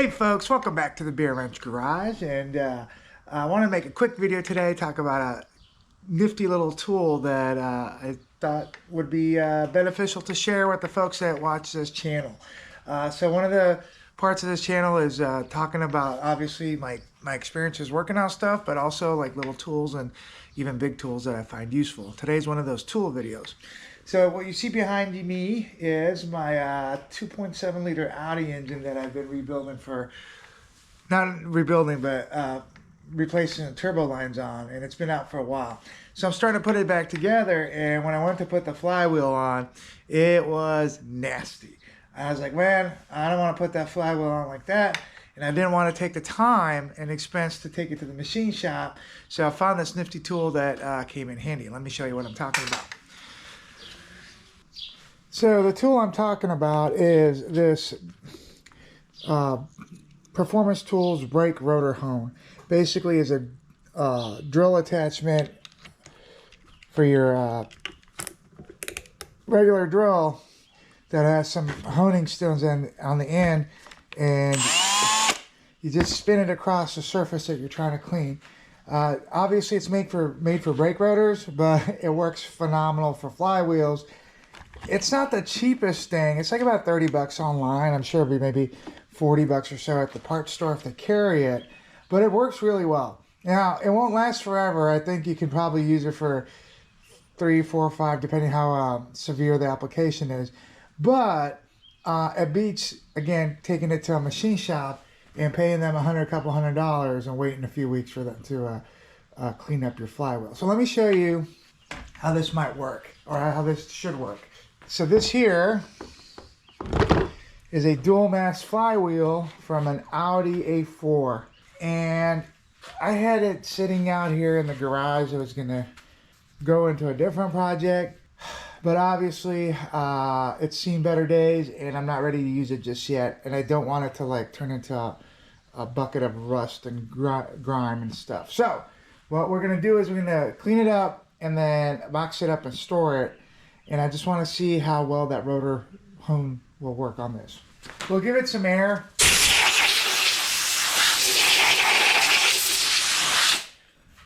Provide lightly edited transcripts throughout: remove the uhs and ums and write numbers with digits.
Hey folks, welcome back to the Beer Wrench Garage, and I want to make a quick video today, talk about a nifty little tool that I thought would be beneficial to share with the folks that watch this channel. So one of the parts of this channel is talking about obviously my experiences working on stuff, but also like little tools and even big tools that I find useful. Today's one of those tool videos. So what you see behind me is my 2.7 liter Audi engine that I've been rebuilding not rebuilding, but replacing the turbo lines on, and it's been out for a while. So I'm starting to put it back together, and when I went to put the flywheel on, it was nasty. I was like, man, I don't want to put that flywheel on like that, and I didn't want to take the time and expense to take it to the machine shop, so I found this nifty tool that came in handy. Let me show you what I'm talking about. So the tool I'm talking about is this Performance Tools brake rotor hone. Basically is a drill attachment for your regular drill that has some honing stones on the end, and you just spin it across the surface that you're trying to clean. Obviously it's made for brake rotors, but it works phenomenal for flywheels. It's not the cheapest thing. It's like about 30 bucks online. I'm sure it'll be maybe 40 bucks or so at the parts store if they carry it, but it works really well. Now, it won't last forever. I think you can probably use it for 3, 4, 5, depending how severe the application is. But it beats, again, taking it to a machine shop and paying them a couple $100 and waiting a few weeks for them to clean up your flywheel. So let me show you how this might work, or how this should work. So this here is a dual mass flywheel from an Audi A4, and I had it sitting out here in the garage. I was gonna go into a different project, but obviously it's seen better days and I'm not ready to use it just yet, and I don't want it to like turn into a bucket of rust and grime and stuff. So what we're gonna do is we're gonna clean it up and then box it up and store it. And I just want to see how well that rotor hone will work on this. We'll give it some air.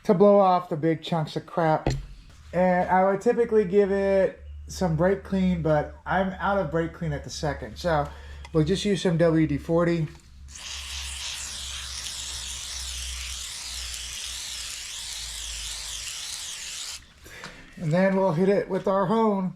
To blow off the big chunks of crap. And I would typically give it some brake clean, but I'm out of brake clean at the second. So we'll just use some WD-40. And then we'll hit it with our hone.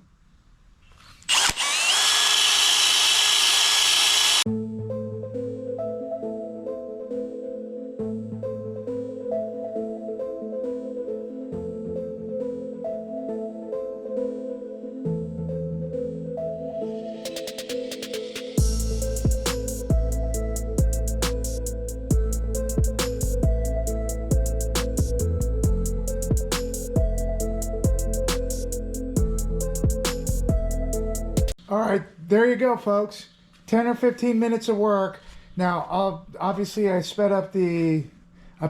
All right, there you go, folks. 10 or 15 minutes of work. Now, obviously, I sped up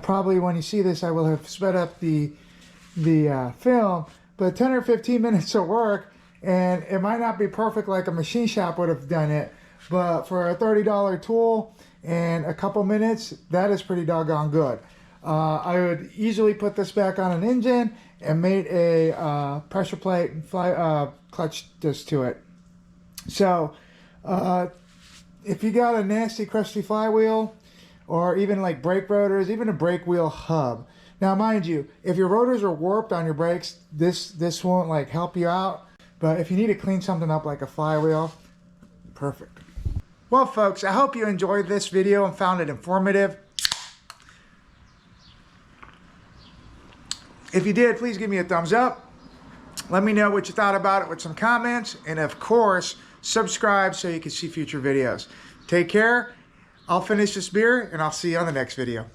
probably, when you see this, I will have sped up the film, but 10 or 15 minutes of work, and it might not be perfect like a machine shop would have done it, but for a $30 tool and a couple minutes, that is pretty doggone good. I would easily put this back on an engine and made a pressure plate and clutch disc to it. So if you got a nasty crusty flywheel, or even like brake rotors, even a brake wheel hub. Now mind you, if your rotors are warped on your brakes, this won't like help you out. But if you need to clean something up like a flywheel, perfect. Well folks, I hope you enjoyed this video and found it informative. If you did, please give me a thumbs up. Let me know what you thought about it with some comments, and of course, subscribe so you can see future videos. Take care. I'll finish this beer and I'll see you on the next video.